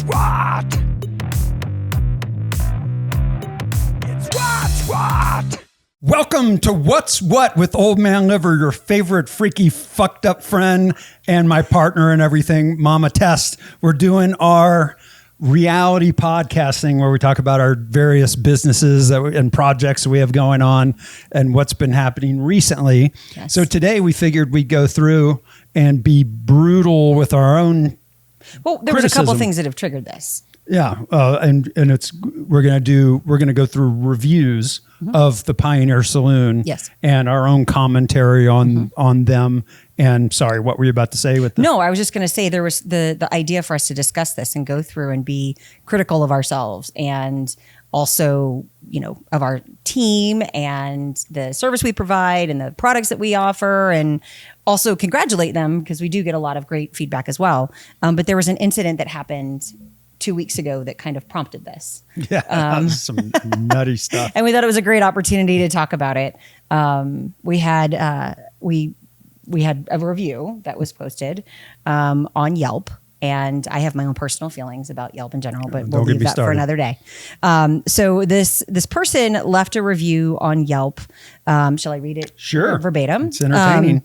what? It's what? Welcome to What's What with Old Man Liver, your favorite freaky fucked up friend and my partner and everything, Mama Test. We're doing our reality podcasting where we talk about our various businesses and projects that we have going on and what's been happening recently. Yes. So today we figured we'd go through and be brutal with our own Well, there was a couple of things that have triggered this. Yeah, and it's we're gonna go through reviews of the Pioneer Saloon, yes, and our own commentary on them. And sorry, what were you about to say with this? No, I was just going to say there was the idea for us to discuss this and go through and be critical of ourselves and also, you know, of our team and the service we provide and the products that we offer, and also congratulate them because we do get a lot of great feedback as well. But there was an incident that happened 2 weeks ago that kind of prompted this. Yeah, that was some nutty stuff. And we thought it was a great opportunity to talk about it. We had a review that was posted on Yelp. And I have my own personal feelings about Yelp in general, but we'll leave that for another day. So this person left a review on Yelp. Shall I read it? Sure. Verbatim. It's entertaining.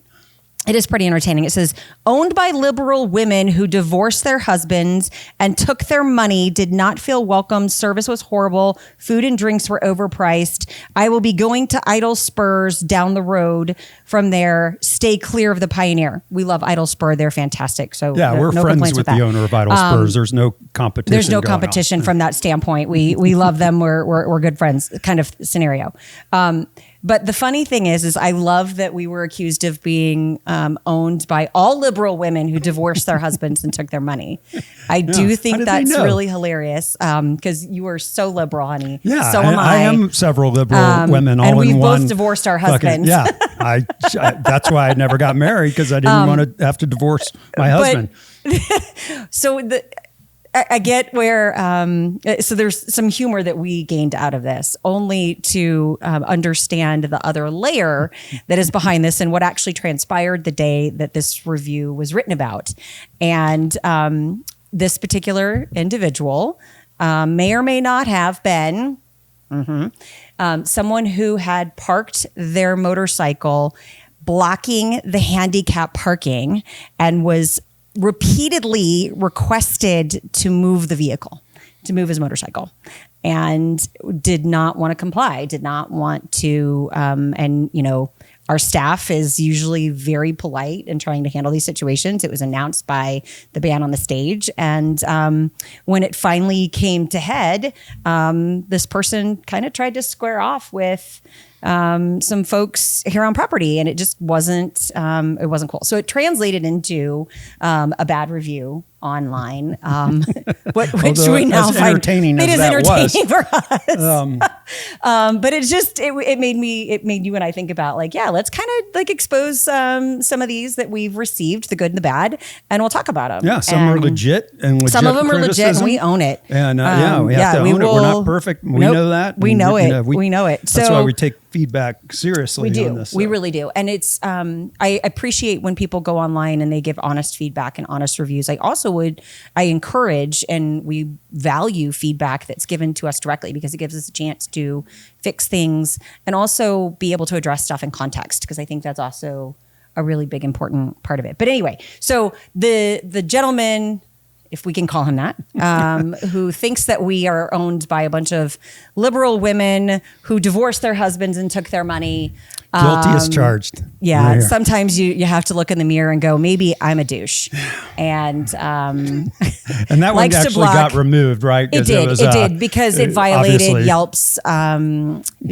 It is pretty entertaining. It says, owned by liberal women who divorced their husbands and took their money, did not feel welcome. Service was horrible. Food and drinks were overpriced. I will be going to Idle Spurs down the road from there. Stay clear of the Pioneer. We love Idle Spur. They're fantastic. So yeah, we're no friends with the owner of Idle Spurs. There's no competition. There's no competition from that standpoint. We love them. We're good friends kind of scenario. But the funny thing is I love that we were accused of being owned by all liberal women who divorced their husbands and took their money. I do think that's really hilarious because you are so liberal, honey. Yeah, so am I. I am several liberal women all in one. And we both divorced our husbands. Yeah, that's why I never got married because I didn't want to have to divorce my husband. So I get where, so there's some humor that we gained out of this, only to understand the other layer that is behind this and what actually transpired the day that this review was written about. And this particular individual may or may not have been someone who had parked their motorcycle blocking the handicap parking and was repeatedly requested to move the vehicle, to move his motorcycle, and did not want to comply, did not want to. And, you know, our staff is usually very polite in trying to handle these situations. It was announced by the band on the stage. And when it finally came to head, this person kind of tried to square off with some folks here on property, and it just wasn't cool. So it translated into a bad review online, which we now find entertaining it is entertaining for us. But it made you and I think about, like, yeah, let's kind of like expose some of these that we've received, the good and the bad, and we'll talk about them. Yeah, some are legit and legit. Some of them are legit, and we own it. And we have to own it. We're not perfect. We know that. We know it. We know it. That's why we take feedback seriously. We do. On this, so. We really do. And it's I appreciate when people go online and they give honest feedback and honest reviews. I encourage and we value feedback that's given to us directly because it gives us a chance to fix things and also be able to address stuff in context, because I think that's also a really big important part of it. But anyway, so the gentleman, if we can call him that, who thinks that we are owned by a bunch of liberal women who divorced their husbands and took their money. Guilty as charged. Yeah. Sometimes you have to look in the mirror and go, maybe I'm a douche. And and that one actually got removed, right? It did because it violated Yelp's,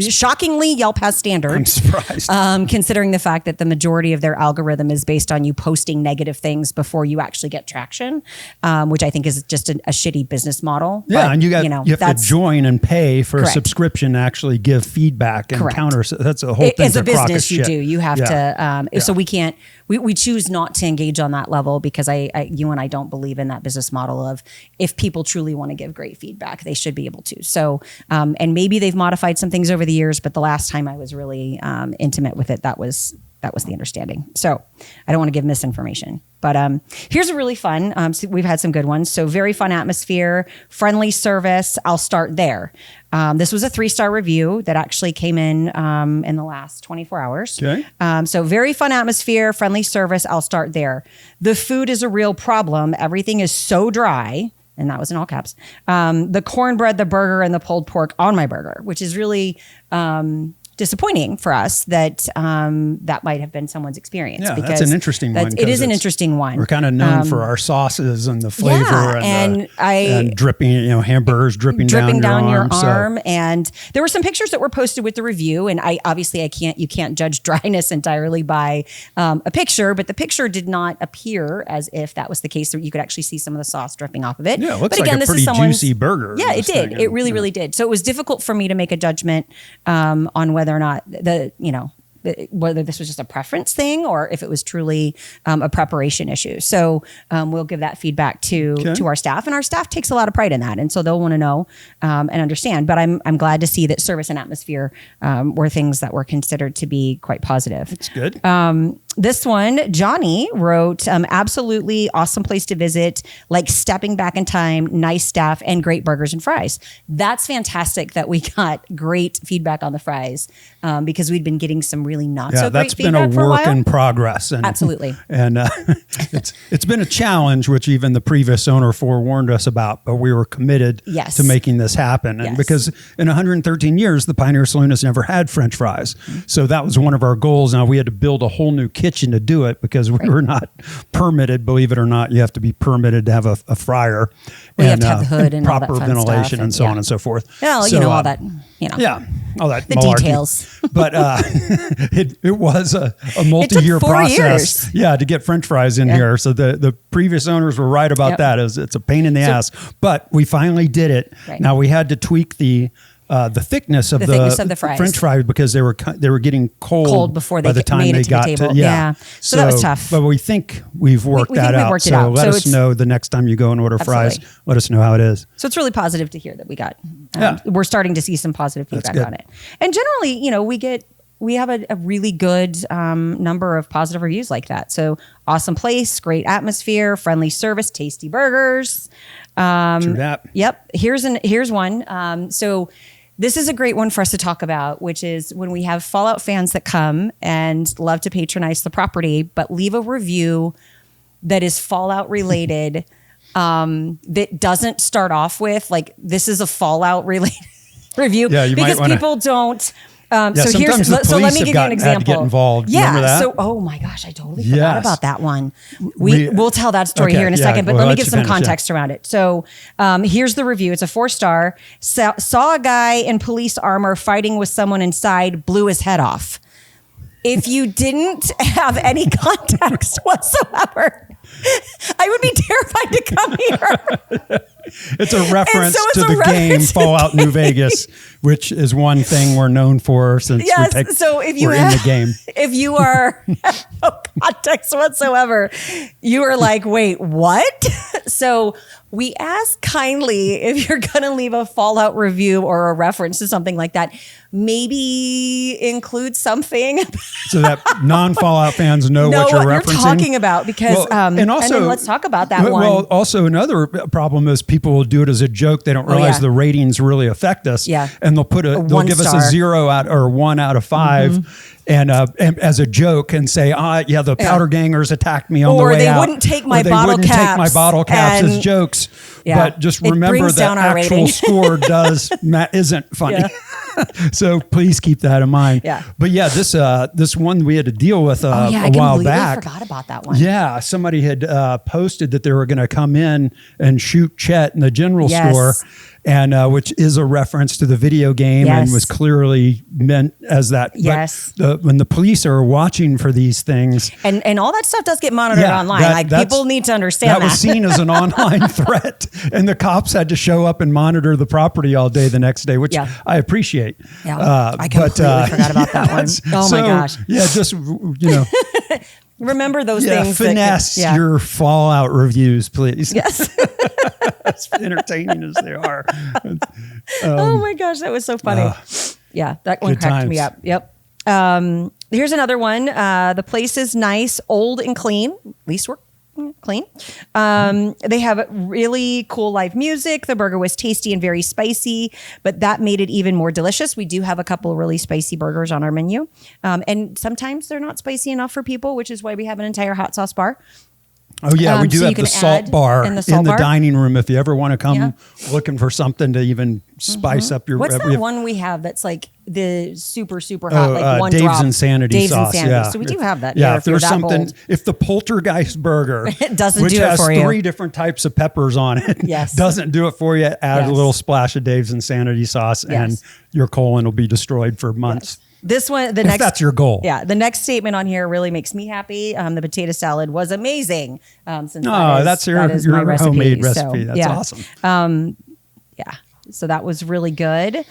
shockingly, Yelp has standards. I'm surprised. Considering the fact that the majority of their algorithm is based on you posting negative things before you actually get traction, which I think is just a shitty business model. Yeah, but, and you have to join and pay for a subscription to actually give feedback and counter. That's a whole thing. As a business, you do. You have to. So we can't. We choose not to engage on that level because you and I don't believe in that business model of, if people truly want to give great feedback, they should be able to. So, and maybe they've modified some things over the years, but the last time I was really intimate with it, that was the understanding. So I don't want to give misinformation. But here's a really fun. So we've had some good ones. So very fun atmosphere, friendly service. I'll start there. This was a 3-star review that actually came in the last 24 hours. Okay. So very fun atmosphere, friendly service. I'll start there. The food is a real problem. Everything is so dry. And that was in all caps. The cornbread, the burger, and the pulled pork on my burger, which is really disappointing for us that that might have been someone's experience. Yeah, because that's an interesting one. It is an interesting one. We're kind of known for our sauces and the flavor and dripping, hamburgers dripping down your arm. So. And there were some pictures that were posted with the review, and you can't judge dryness entirely by a picture, but the picture did not appear as if that was the case. So you could actually see some of the sauce dripping off of it. Yeah, it looks like a pretty juicy burger. Yeah, it did. It really, really did. So it was difficult for me to make a judgment on whether or not whether this was just a preference thing or if it was truly a preparation issue. So we'll give that feedback to our staff, and our staff takes a lot of pride in that, and so they'll want to know and understand. But I'm glad to see that service and atmosphere were things that were considered to be quite positive. That's good. This one, Johnny wrote, absolutely awesome place to visit, like stepping back in time, nice staff, and great burgers and fries. That's fantastic that we got great feedback on the fries because we'd been getting some really not so great feedback for a while. That's been a work in progress. And, absolutely. And it's been a challenge, which even the previous owner forewarned us about, but we were committed to making this happen. And because in 113 years, the Pioneer Saloon has never had French fries. So that was one of our goals. Now we had to build a whole new kitchen to do it because we were not permitted. Believe it or not, you have to be permitted to have a fryer. You have to have the hood and proper all that fun ventilation stuff and so on and so forth. Well, so, all that. Yeah, all that. The details. But it was a multi-year process. Yeah, to get French fries in here. So the previous owners were right about that. It's a pain in the ass, but we finally did it. Right. Now we had to tweak the thickness of the fries. French fries because they were getting cold before by the time made they it to got the table. to So that was tough. But we think we've worked that out. So let us know the next time you go and order fries. Let us know how it is. So it's really positive to hear that we got. We're starting to see some positive feedback on it, and generally, we have a really good number of positive reviews like that. So awesome place, great atmosphere, friendly service, tasty burgers. True that. Yep. Here's one. So this is a great one for us to talk about, which is when we have Fallout fans that come and love to patronize the property, but leave a review that is Fallout related, that doesn't start off with like, this is a Fallout related review. Yeah, because people don't. So let me give you an example. Had to get involved. Remember that? So oh my gosh, I totally forgot about that one. We'll tell that story here in a second, but let me give some context around it. So here's the review. It's a 4-star. Saw a guy in police armor fighting with someone inside, blew his head off. If you didn't have any context whatsoever, I would be terrified to come here. It's a reference to the game Fallout New Vegas, which is one thing we're known for since we're in the game. If you are no context whatsoever, you are like, wait, what? So we ask kindly, if you're going to leave a Fallout review or a reference to something like that, maybe include something so that non-Fallout fans know what you're referencing. You're talking about, because and then let's talk about that one. Well, also another problem is people will do it as a joke. They don't realize the ratings really affect us. Yeah. And they'll give us a 0 out or 1 out of 5. And as a joke and say, the powder gangers attacked me on the way out. Or they wouldn't take my bottle caps as jokes. But just remember that actual score isn't funny. Yeah. So please keep that in mind. Yeah. But this one we had to deal with a while back. I forgot about that one. Yeah. Somebody had posted that they were going to come in and shoot Chet in the general store. And which is a reference to the video game and was clearly meant as that. Yes. But when the police are watching for these things. And all that stuff does get monitored online. People need to understand that. That was seen as an online threat. And the cops had to show up and monitor the property all day the next day, which I appreciate. Yeah. I completely forgot about that one. Oh my gosh. Yeah, just, remember those things. Finesse your Fallout reviews, please. Yes. As entertaining as they are. Oh my gosh, that was so funny. That one cracked me up. Yep. Here's another one. The place is nice, old and clean. At least we're clean. They have really cool live music. The burger was tasty and very spicy, but that made it even more delicious. We do have a couple of really spicy burgers on our menu. And sometimes they're not spicy enough for people, which is why we have an entire hot sauce bar. Oh yeah, we do have the salt bar in the dining room if you ever want to come looking for something to even spice up your. What's that one we have that's like the super hot, like one Dave's drop? Insanity sauce. Yeah. So we do have that. Yeah, if there's something, if the Poltergeist burger it doesn't which do it has for you. 3 different types of peppers on it, doesn't do it for you, add a little splash of Dave's Insanity sauce, and your colon will be destroyed for months. Yes. This one, if that's your goal. Yeah. The next statement on here really makes me happy. The potato salad was amazing. Since that's your my homemade recipe. So, that's awesome. So that was really good.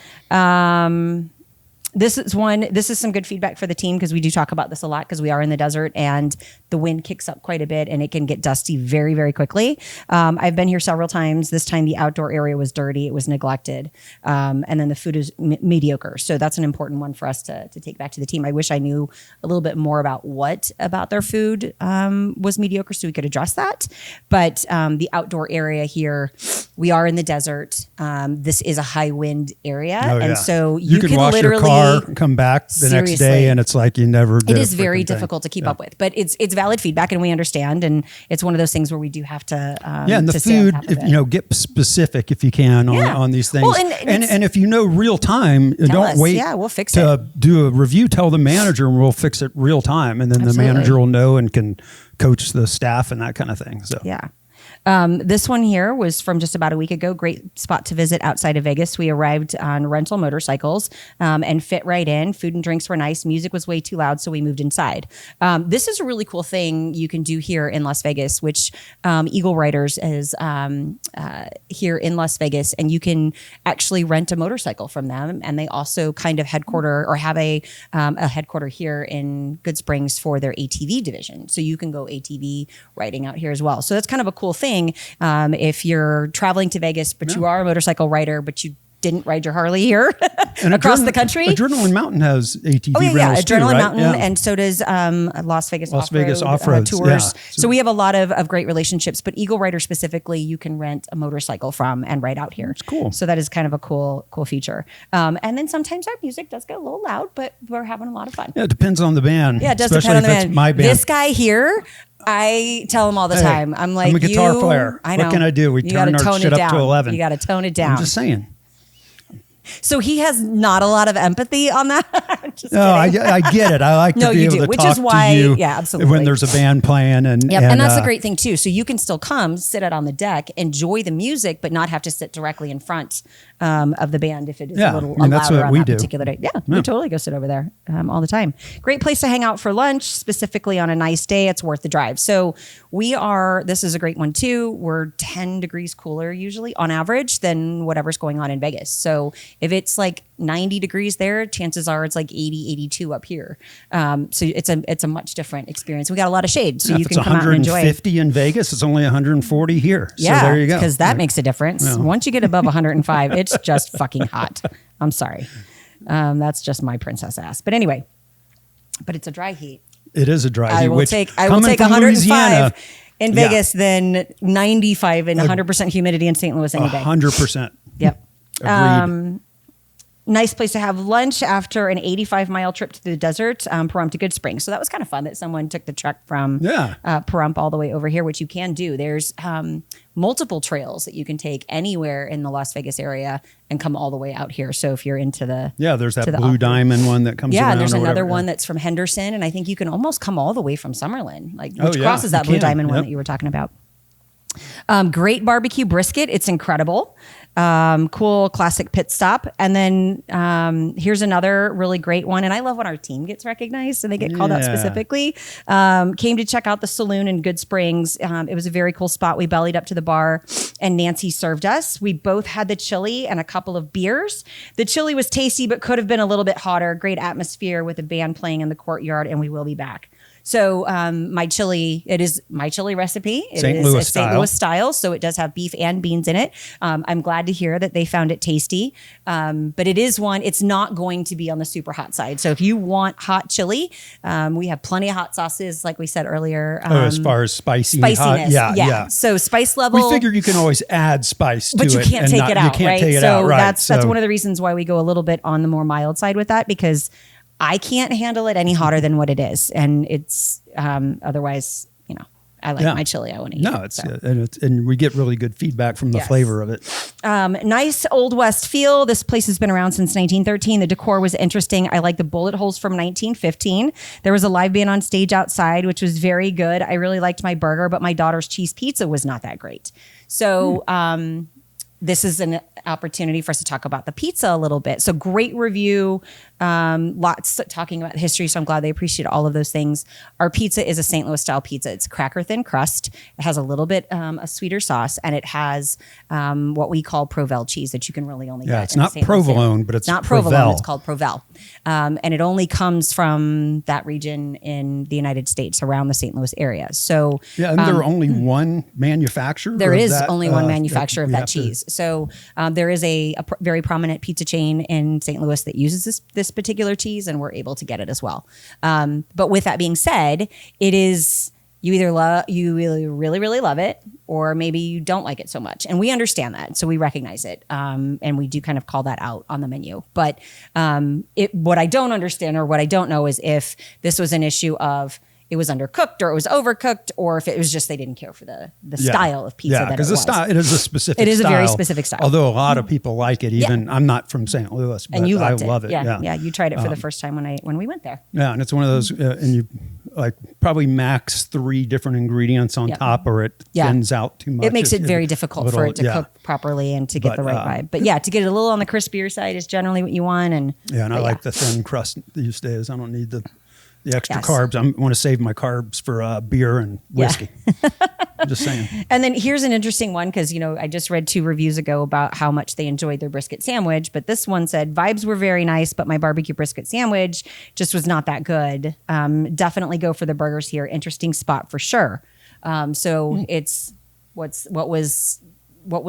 This is some good feedback for the team because we do talk about this a lot because we are in the desert and the wind kicks up quite a bit and it can get dusty very, very quickly. I've been here several times. This time the outdoor area was dirty. It was neglected. And then the food is mediocre. So that's an important one for us to take back to the team. I wish I knew a little bit more about what about their food was mediocre so we could address that. But the outdoor area here, we are in the desert. This is a high wind area. And so you can wash literally your car, come back the next day and it's like you never did. It is very difficult to keep up with, but it's valid feedback and we understand. And it's one of those things where we do have to, and the food, get specific if you can on these things. Well, and if you know real time, don't wait we'll fix to do a review, tell the manager and we'll fix it real time. And then the manager will know and can coach the staff and that kind of thing. So, this one here was from just about a week ago. Great spot to visit outside of Vegas. We arrived on rental motorcycles and fit right in. Food and drinks were nice. Music was way too loud, so we moved inside. This is a really cool thing you can do here in Las Vegas, which Eagle Riders is here in Las Vegas, and you can actually rent a motorcycle from them. And they also kind of have a headquarter here in Good Springs for their ATV division. So you can go ATV riding out here as well. So that's kind of a cool thing. If you're traveling to Vegas, but you are a motorcycle rider, but you didn't ride your Harley here across the country. Adrenaline Mountain has ATV rentals too, Adrenaline Mountain, and so does Las Vegas Off-Road tours. Yeah. So we have a lot of great relationships, but Eagle Rider specifically, you can rent a motorcycle from and ride out here. It's cool. So that is kind of a cool feature. And then sometimes our music does get a little loud, but we're having a lot of fun. Yeah, it depends on the band. Yeah, it does depend on the band. My band. This guy here, I tell him all the time. I'm like, I'm a guitar player. I know. What can I do? We turn our shit up to 11. You got to tone it down. I'm just saying. So he has not a lot of empathy on that. I get it. I like to be able to talk to you absolutely. when there's a band playing. And that's a great thing too. So you can still come, sit out on the deck, enjoy the music, but not have to sit directly in front of the band if it is a little louder that's what on we that do. particular day. Yeah, we totally go sit over there all the time. Great place to hang out for lunch, specifically on a nice day. It's worth the drive. So this is a great one too. We're 10 degrees cooler usually on average than whatever's going on in Vegas. So if it's like 90 degrees there, chances are it's like 80, 82 up here. So it's a much different experience. We got a lot of shade, so you can come out and enjoy. 150 in Vegas, it's only 140 here. Yeah, so there you go. Because that makes a difference. Yeah. Once you get above 105, it's just fucking hot. I'm sorry. That's just my princess ass. But anyway, it's a dry heat. It is a dry heat. I will take 105 Louisiana, in Vegas than 95 and 100% humidity in St. Louis any day. 100%. Yep. Agreed. Nice place to have lunch after an 85-mile trip to the desert, Pahrump to Good Springs. So that was kind of fun that someone took the truck from Pahrump all the way over here, which you can do. There's multiple trails that you can take anywhere in the Las Vegas area and come all the way out here. So if you're into there's that Blue Diamond one that comes around. Yeah, and there's another one that's from Henderson, and I think you can almost come all the way from Summerlin, which crosses that Blue Diamond one that you were talking about. Great barbecue brisket. It's incredible. Cool classic pit stop. And then here's another really great one. And I love when our team gets recognized and they get called out specifically. Came to check out the Saloon in Good Springs. It was a very cool spot. We bellied up to the bar and Nancy served us. We both had the chili and a couple of beers. The chili was tasty, but could have been a little bit hotter. Great atmosphere with a band playing in the courtyard, and we will be back. So my chili, it is my chili recipe. It St. is Louis a St. style. Louis style. So it does have beef and beans in it. I'm glad to hear that they found it tasty. But it is one, it's not going to be on the super hot side. So if you want hot chili, we have plenty of hot sauces, like we said earlier. As far as spiciness. Hot, yeah. So spice level. We figure you can always add spice to it. But you can't take it out, you can't right? Take it so out, right? That's one of the reasons why we go a little bit on the more mild side with that, because I can't handle it any hotter than what it is. And it's otherwise, I like my chili. I want to eat it. And we get really good feedback from the flavor of it. Nice Old West feel. This place has been around since 1913. The decor was interesting. I like the bullet holes from 1915. There was a live band on stage outside, which was very good. I really liked my burger, but my daughter's cheese pizza was not that great. So this is an opportunity for us to talk about the pizza a little bit. So great review, lots talking about history. So I'm glad they appreciate all of those things. Our pizza is a St. Louis style pizza. It's cracker thin crust. It has a little bit a sweeter sauce, and it has what we call Provel cheese that you can really only get. It's not provolone, but it's not Provel. provolone. It's called Provel, and it only comes from that region in the United States around the St. Louis area. So and there are only one manufacturer. There is that, only one manufacturer of that cheese. So there is a very prominent pizza chain in St. Louis that uses this particular cheese, and we're able to get it as well. But with that being said, it is you either really, really love it, or maybe you don't like it so much. And we understand that. So we recognize it. And we do kind of call that out on the menu. But what I don't understand, or what I don't know, is if this was an issue of it was undercooked or it was overcooked, or if it was just they didn't care for the style of pizza. Yeah, because it is a specific style. It is a very specific style. Although a lot of people like it. Even I'm not from St. Louis, but and you I loved love it. Yeah, you tried it for the first time when we went there. Yeah, and it's one of those, and you like probably max 3 different ingredients on top, or it thins out too much. It makes it very difficult for it to cook properly and to get the right vibe. But to get it a little on the crispier side is generally what you want. And I like the thin crust these days. I don't need the extra carbs. I want to save my carbs for beer and whiskey. I'm just saying. And then here's an interesting one, because I just read 2 reviews ago about how much they enjoyed their brisket sandwich, but this one said vibes were very nice, but my barbecue brisket sandwich just was not that good. Definitely go for the burgers here. Interesting spot for sure. So it's what was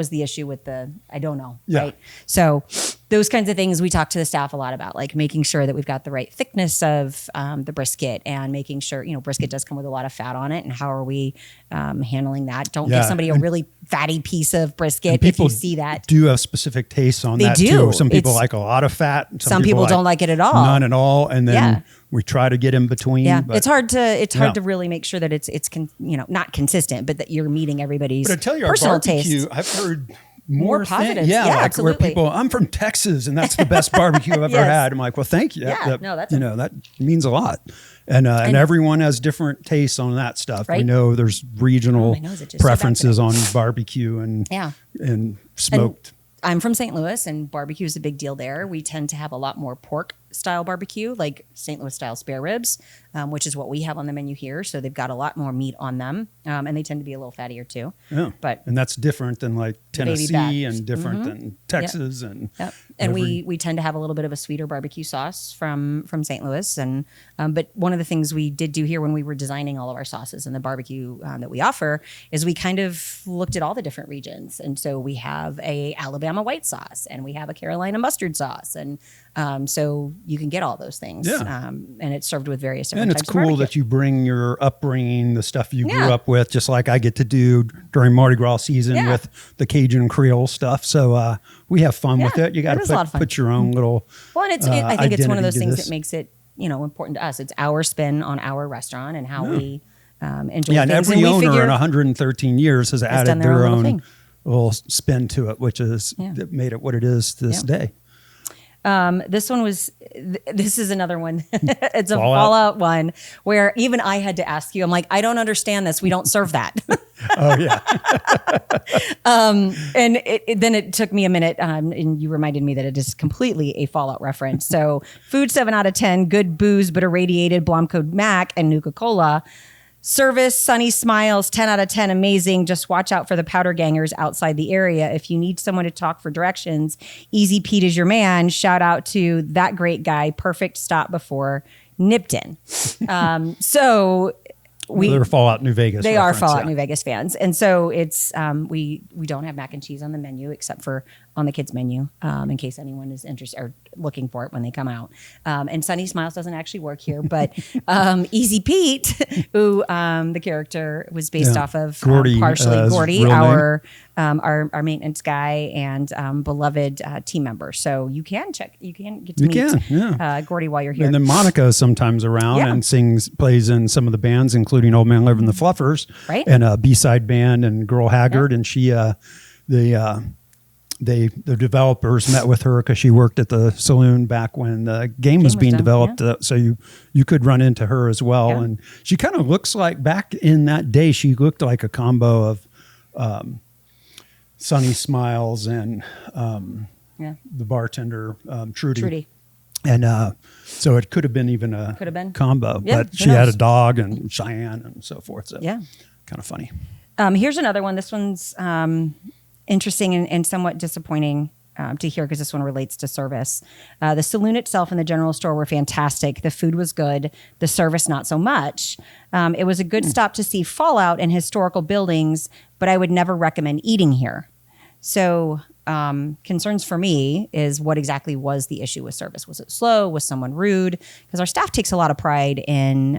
the issue with I don't know. Right. So those kinds of things we talk to the staff a lot about, like making sure that we've got the right thickness of the brisket, and making sure, brisket does come with a lot of fat on it, and how are we handling that? Don't give somebody a really fatty piece of brisket if you see that. Do have specific tastes on that do. Too. Some people like a lot of fat. Some people don't like it at all. None at all. And then we try to get in between. Yeah, but it's hard to really make sure that it's not consistent, but that you're meeting everybody's but I tell you, personal our barbecue, taste. I've heard more positive. Yeah, like absolutely. where people, I'm from Texas, and that's the best barbecue I've ever had. I'm like, well, thank you. Yeah, that means a lot. And everyone has different tastes on that stuff. Right? We know there's regional preferences on barbecue and smoked. I'm from St. Louis, and barbecue is a big deal there. We tend to have a lot more pork style barbecue, like St. Louis style spare ribs, which is what we have on the menu here. So they've got a lot more meat on them, and they tend to be a little fattier too. Yeah, and that's different than like Tennessee and different than Texas and we tend to have a little bit of a sweeter barbecue sauce from St. Louis, and but one of the things we did do here when we were designing all of our sauces and the barbecue that we offer is we kind of looked at all the different regions, and so we have a Alabama white sauce, and we have a Carolina mustard sauce, and so you can get all those things, and it's served with various different types of barbecue. And it's cool that you bring your upbringing, the stuff you grew up with, just like I get to do during Mardi Gras season with the Cajun Creole stuff. So we have fun with it. You got to put your own little Well, and I think it's one of those things that makes it important to us. It's our spin on our restaurant and how we enjoy things. And every owner in 113 years has added their own little spin to it, which is that made it what it is to this day. This is another one. It's a Fallout one where even I had to ask you, I'm like, I don't understand this. We don't serve that. Oh yeah. And then it took me a minute. And you reminded me that it is completely a Fallout reference. So food 7 out of 10, good booze, but irradiated Blomco Mac and Nuka-Cola. Service, sunny smiles, 10 out of 10, amazing. Just watch out for the powder gangers outside the area. If you need someone to talk for directions, Easy Pete is your man. Shout out to that great guy. Perfect stop before nipped in. So they're Fallout New Vegas. They are reference, Fallout New Vegas fans, and so it's we don't have mac and cheese on the menu except for on the kids menu, in case anyone is interested or looking for it when they come out. And Sunny Smiles doesn't actually work here, but Easy Pete, who the character was based off of, partially Gordy, our maintenance guy and beloved team member. So you can get to meet Gordy while you're here. And then Monica is sometimes around and plays in some of the bands, including Old Man Living the Fluffers, right? And a B-side band and Girl Haggard. And she, the developers met with her because she worked at the Saloon back when the game was being developed. So you could run into her as well. Yeah. And she kind of looks like, back in that day, she looked like a combo of Sunny Smiles and the bartender, Trudy. And so it could have been even a combo. Yeah, but she had a dog and Cheyenne and so forth. So kind of funny. Here's another one. This one's interesting and somewhat disappointing to hear because this one relates to service. The saloon itself and the general store were fantastic. The food was good. The service, not so much. It was a good stop to see Fallout and historical buildings, but I would never recommend eating here. So concerns for me is what exactly was the issue with service? Was it slow? Was someone rude? Because our staff takes a lot of pride in,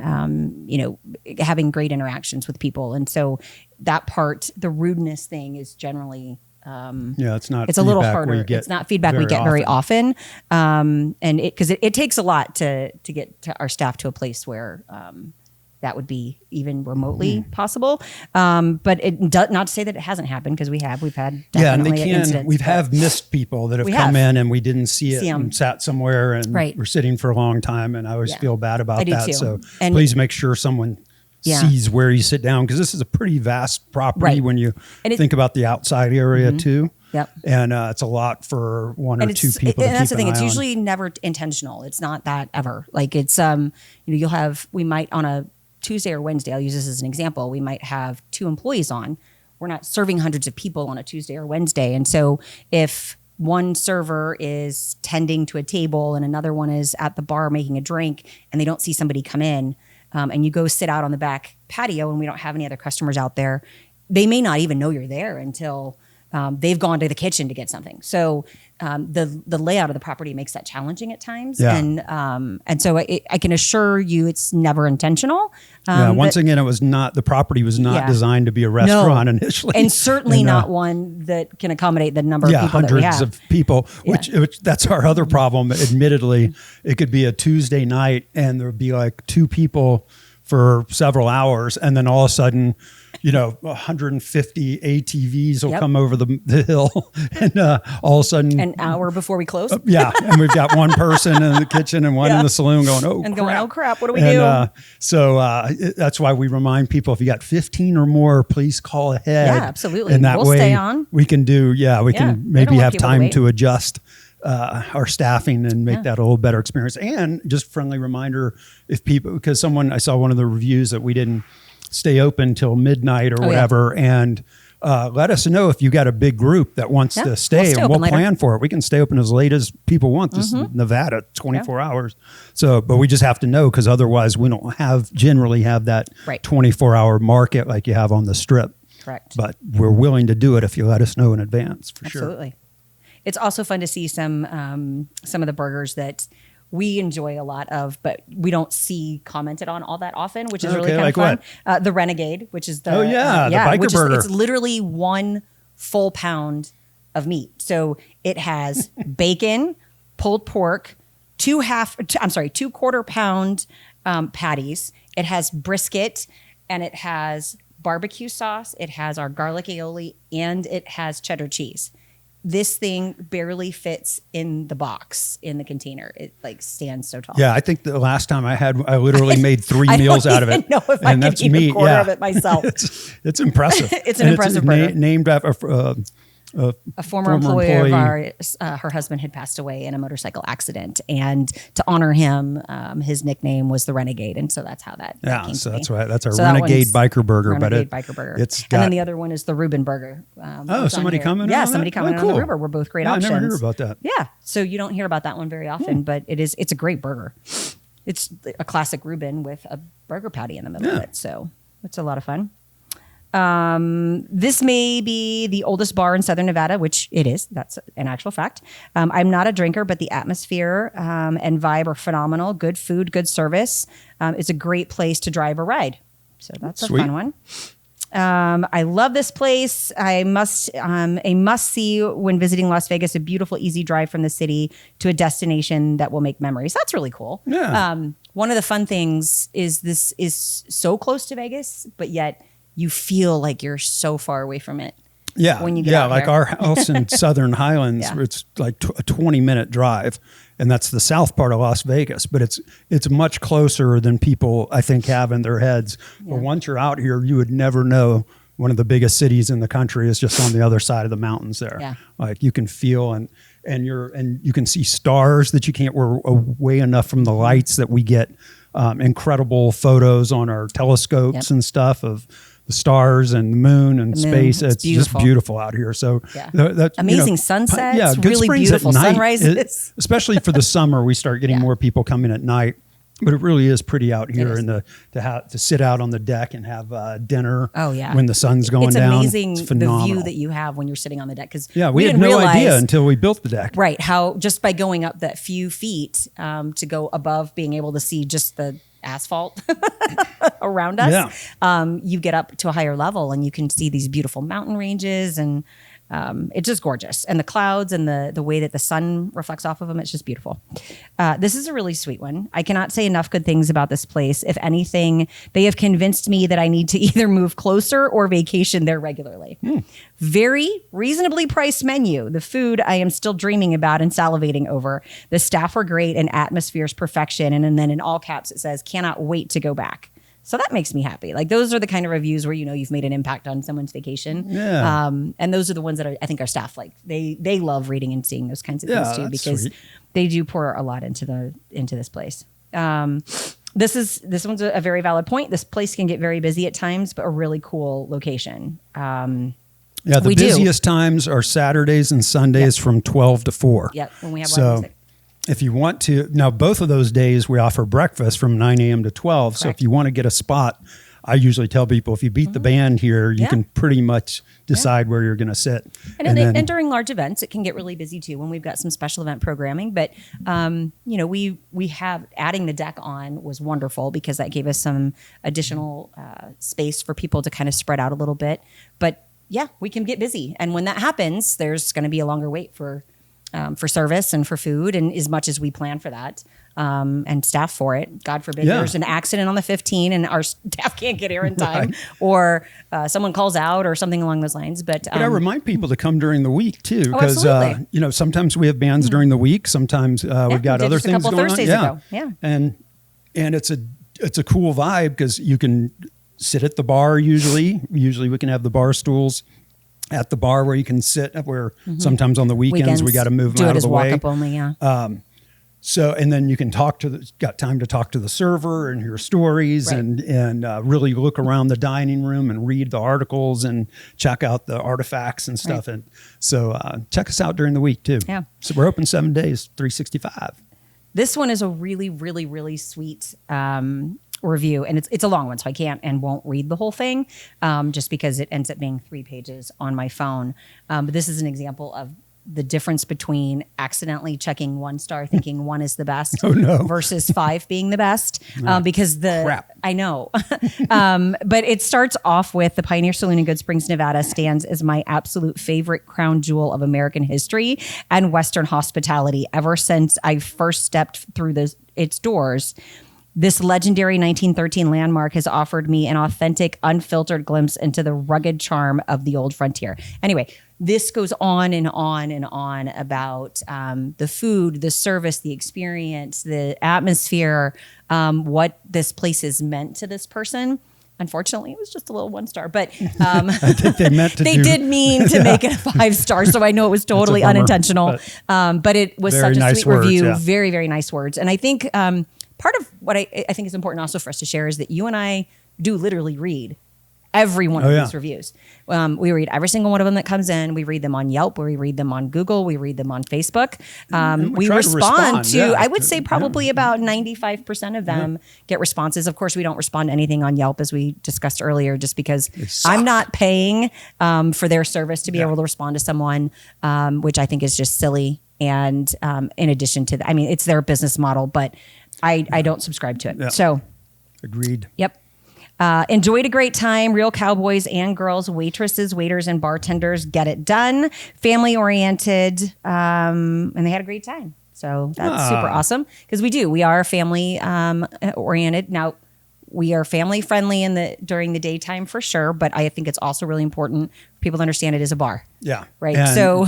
having great interactions with people. And so that part, the rudeness thing is generally, it's a little harder. It's not feedback we get very often. And because it takes a lot to get our staff to a place where, that would be even remotely possible. But not to say that it hasn't happened, because we've had definitely incidents. We have missed people that have come in and we didn't see it and sat somewhere and we're sitting for a long time. And I always feel bad about that. Too. So please make sure someone sees where you sit down, because this is a pretty vast property when you think about the outside area too. Yep. And it's a lot for one or two people. And that's the thing. It's on. usually never intentional. It's not that ever. Like it's, we might on a Tuesday or Wednesday, I'll use this as an example, we might have 2 employees on. We're not serving hundreds of people on a Tuesday or Wednesday. And so if one server is tending to a table and another one is at the bar making a drink and they don't see somebody come in, and you go sit out on the back patio and we don't have any other customers out there, they may not even know you're there until they've gone to the kitchen to get something. So the layout of the property makes that challenging at times. Yeah. And so I can assure you it's never intentional. Once again, the property was not designed to be a restaurant initially. And certainly not one that can accommodate the number of people that we have. Hundreds of people, which that's our other problem. Admittedly, it could be a Tuesday night and there would be like 2 people for several hours, and then all of a sudden, 150 ATVs will come over the hill, and all of a sudden, an hour before we close. And we've got one person in the kitchen and one in the saloon going, oh crap, what do we do? So that's why we remind people, if you got 15 or more, please call ahead. Yeah, absolutely. And that we'll way stay on. We can do, we can maybe have time to adjust our staffing and make that a little better experience. And just friendly reminder, if people, because I saw one of the reviews that we didn't stay open till midnight or whatever. And let us know if you got a big group that wants to stay, and we'll plan for it. We can stay open as late as people want. This is Nevada, 24 hours. So, but we just have to know, because otherwise we don't generally have that 24-hour market like you have on the Strip. Correct. But we're willing to do it if you let us know in advance, for sure. Absolutely. It's also fun to see some of the burgers that we enjoy a lot of, but we don't see commented on all that often, which is really kind of fun. The Renegade, which is the biker burger. It's literally 1 full pound of meat. So it has bacon, pulled pork, 2 quarter pound patties. It has brisket, and it has barbecue sauce. It has our garlic aioli, and it has cheddar cheese. This thing barely fits in the box, in the container. It stands so tall. Yeah, I think the last time I literally made 3 meals out of it. I don't know if I could eat a quarter of it myself. It's impressive. It's an impressive burger. Named after a former employee of ours. Her husband had passed away in a motorcycle accident, and to honor him, his nickname was the Renegade, and so that's how that came to that's right. That's our Renegade biker burger. Biker burger. And then the other one is the Reuben burger. Somebody coming? Yeah, somebody coming on the Reuben. We're both great options. I never hear about that. Yeah, so you don't hear about that one very often, but it's a great burger. it's a classic Reuben with a burger patty in the middle of it. So it's a lot of fun. This may be the oldest bar in Southern Nevada, which it is. That's an actual fact. I'm not a drinker, but the atmosphere and vibe are phenomenal. Good food, good service. It's a great place to drive or ride. So that's Sweet. a fun one. I love this place. A must see when visiting Las Vegas, a beautiful, easy drive from the city to a destination that will make memories. That's really cool. Yeah. One of the fun things is this is so close to Vegas, but yet you feel like you're so far away from it. Yeah. When you get out like here. our house in Southern Highlands, it's like a 20-minute drive, and that's the south part of Las Vegas, but it's much closer than people, I think, have in their heads. But once you're out here, you would never know one of the biggest cities in the country is just on the other side of the mountains there. Yeah. Like you can feel and you can see stars that you can't, we're away enough from the lights that we get incredible photos on our telescopes and stuff of the stars and the moon and space. It's just beautiful out here. So that's amazing sunsets, good really springs beautiful at night. sunrises. Especially for the summer, we start getting more people coming at night. But it really is pretty out here to sit out on the deck and have dinner. Oh yeah, when the sun's going down. It's amazing it's phenomenal. the view that you have when you're sitting on the deck. Because we had no idea until we built the deck. Right, how just by going up that few feet to go above being able to see just the asphalt around us, you get up to a higher level and you can see these beautiful mountain ranges and. It's just gorgeous. And the clouds and the way that the sun reflects off of them, it's just beautiful. This is a really sweet one. I cannot say enough good things about this place. If anything, they have convinced me that I need to either move closer or vacation there regularly. Very reasonably priced menu. The food I am still dreaming about and salivating over. The staff are great and atmosphere's perfection. And then in all caps, it says, cannot wait to go back. So that makes me happy. Like those are the kind of reviews where, you've made an impact on someone's vacation. Yeah. And those are the ones that I think our staff like. They love reading and seeing those kinds of things too, because they do pour a lot into this place. This one's a very valid point. This place can get very busy at times, but a really cool location. The busiest times are Saturdays and Sundays from 12 to 4. Yeah, when we have live music. If you want to, now both of those days we offer breakfast from 9 a.m. to 12. Correct. So if you want to get a spot, I usually tell people if you beat the band here, you can pretty much decide where you're going to sit. And during large events, it can get really busy too when we've got some special event programming. But, we have adding the deck on was wonderful because that gave us some additional space for people to kind of spread out a little bit. But yeah, we can get busy. And when that happens, there's going to be a longer wait for service and for food, and as much as we plan for that and staff for it. God forbid there's an accident on the 15 and our staff can't get here in time, or someone calls out or something along those lines. But I remind people to come during the week too, because absolutely. Sometimes we have bands during the week. Sometimes we've got other things going Thursdays on. Ago. And it's a cool vibe because you can sit at the bar. Usually we can have the bar stools at the bar where you can sit, where sometimes on the weekends we got to move them out of the way. Do it as walk-up only, So, and then you can got time to talk to the server and hear stories and really look around the dining room and read the articles and check out the artifacts and stuff. Right. And so check us out during the week too. Yeah. So we're open 7 days, 365. This one is a really, really, really sweet review, and it's a long one, so I can't and won't read the whole thing, just because it ends up being 3 pages on my phone. But this is an example of the difference between accidentally checking 1 star, thinking 1 is the best, versus 5 being the best. Because crap. I know, but it starts off with the Pioneer Saloon in Good Springs, Nevada stands as my absolute favorite crown jewel of American history and Western hospitality ever since I first stepped through its doors. This legendary 1913 landmark has offered me an authentic, unfiltered glimpse into the rugged charm of the old frontier. Anyway, this goes on and on and on about the food, the service, the experience, the atmosphere, what this place has meant to this person. Unfortunately, it was just a little 1 star, but I think they did mean to make it a 5 star. So I know it was totally unintentional, but it was such a sweet review. Yeah. Very, very nice words. And I think part of what I think is important also for us to share is that you and I do literally read every one of these reviews. We read every single one of them that comes in. We read them on Yelp. We read them on Google. We read them on Facebook. We respond to I would say probably about 95% of them get responses. Of course, we don't respond to anything on Yelp, as we discussed earlier, just because I'm not paying for their service to be able to respond to someone, which I think is just silly. And in addition to that, I mean, it's their business model, but I don't subscribe to it. Yeah. So agreed. Yep. Enjoyed a great time. Real cowboys and girls, waitresses, waiters, and bartenders get it done. Family oriented, and they had a great time. So that's super awesome because we are family oriented. Now, we are family friendly during the daytime for sure, but I think it's also really important for people to understand it is a bar. Yeah. Right. And so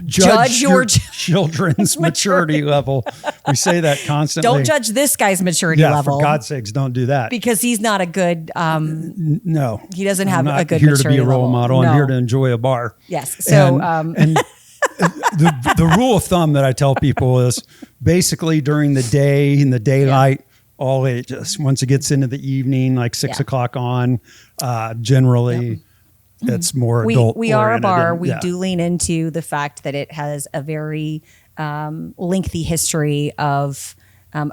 judge your children's maturity level. We say that constantly. Don't judge this guy's maturity level. For God's sakes, don't do that. Because he's not a good no. He doesn't have a good maturity level. I'm here to be a role model. I'm here to enjoy a bar. Yes. So and the rule of thumb that I tell people is basically during the day, in the daylight, all ages. Once it gets into the evening, like 6 o'clock on, generally it's more adult. We are a bar. We do lean into the fact that it has a very lengthy history of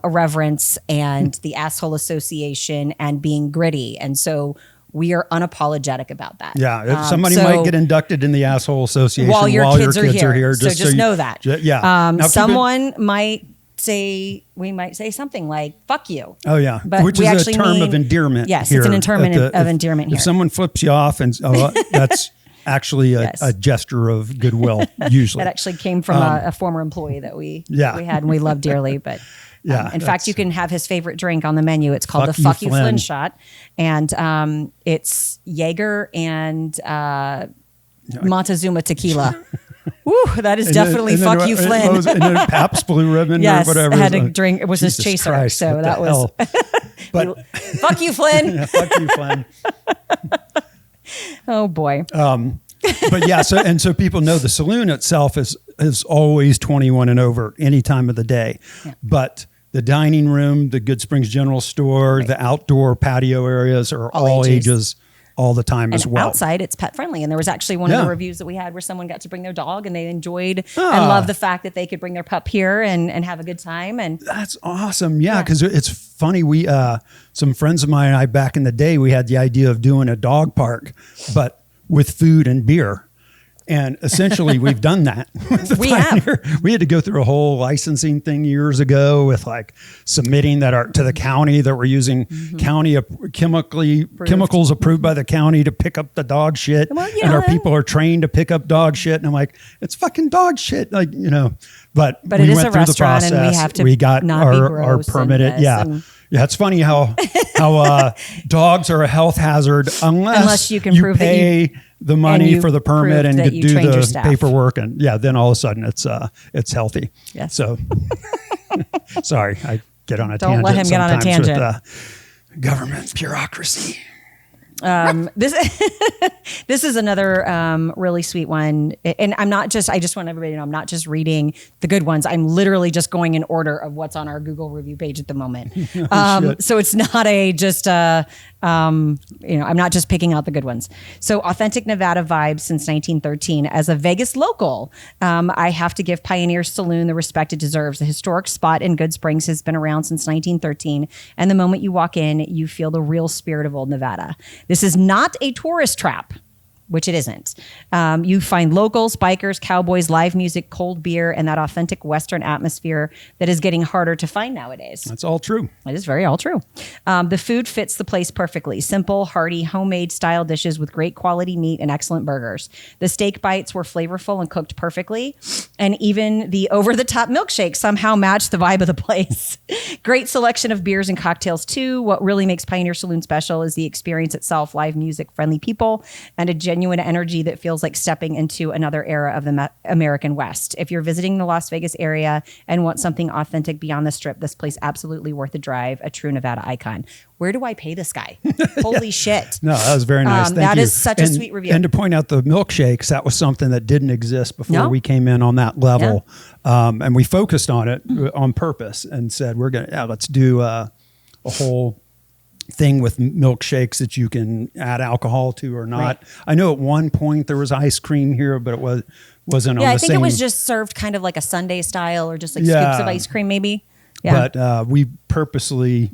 irreverence and the asshole association and being gritty. And so we are unapologetic about that. Yeah. If somebody might get inducted in the asshole association while your kids are here. Just know that. Yeah. Someone might we might say something like "fuck you." Oh yeah, but which is a term of endearment. Yes, here it's an term of endearment here. If someone flips you off, and that's actually a gesture of goodwill. Usually, that actually came from a former employee that we had and we love dearly. But in fact, you can have his favorite drink on the menu. It's called the "Fuck You Flynn" shot, and it's Jaeger and Montezuma tequila. Woo, that is definitely fuck you, Flynn. And then Pabst Blue Ribbon or whatever. Had a drink. It was his chaser. Christ, so that was. But fuck you, Flynn. Fuck you, Flynn. Oh boy. But yeah, so people know the saloon itself is always 21 and over any time of the day. Yeah. But the dining room, the Good Springs General Store, the outdoor patio areas are all ages all the time as well. Outside, it's pet friendly. And there was actually one of the reviews that we had where someone got to bring their dog and they enjoyed and loved the fact that they could bring their pup here and have a good time. And that's awesome. Yeah, because it's funny. We some friends of mine and I back in the day, we had the idea of doing a dog park, but with food and beer. And essentially, we've done that. We had to go through a whole licensing thing years ago with like submitting to the county that we're using county chemicals approved by the county to pick up the dog shit. Well, and our people are trained to pick up dog shit. And I'm like, it's fucking dog shit. Like, but we it is went a through the process. And we have to got our permitted. Yeah, it's funny how dogs are a health hazard unless you can prove pay the money for the permit and do the paperwork, and then all of a sudden it's healthy. Yes. So sorry, I get on a tangent. Don't let him get on a tangent. With, government bureaucracy. This is another really sweet one, and I just want everybody to know I'm not just reading the good ones. I'm literally just going in order of what's on our Google review page at the moment. So it's not I'm not just picking out the good ones. So authentic Nevada vibes since 1913. As a Vegas local, I have to give Pioneer Saloon the respect it deserves. The historic spot in Good Springs has been around since 1913, and the moment you walk in, you feel the real spirit of old Nevada. This is not a tourist trap, which it isn't. You find locals, bikers, cowboys, live music, cold beer, and that authentic Western atmosphere that is getting harder to find nowadays. That's all true. It is very all true. The food fits the place perfectly. Simple, hearty, homemade style dishes with great quality meat and excellent burgers. The steak bites were flavorful and cooked perfectly. And even the over-the-top milkshake somehow matched the vibe of the place. Great selection of beers and cocktails too. What really makes Pioneer Saloon special is the experience itself, live music, friendly people, and a genuine energy that feels like stepping into another era of the American West. If you're visiting the Las Vegas area and want something authentic beyond the strip, this place absolutely worth a drive, a true Nevada icon. Where do I pay this guy? Holy shit. No, that was very nice. Thank you. That is such a sweet review. And to point out the milkshakes, that was something that didn't exist before we came in on that level. Yeah. And we focused on it on purpose and said, let's do a whole thing with milkshakes that you can add alcohol to or not. Right. I know at one point there was ice cream here, but it wasn't on the same. Yeah, I think it was just served kind of like a sundae style or just like scoops of ice cream maybe. Yeah. But we purposely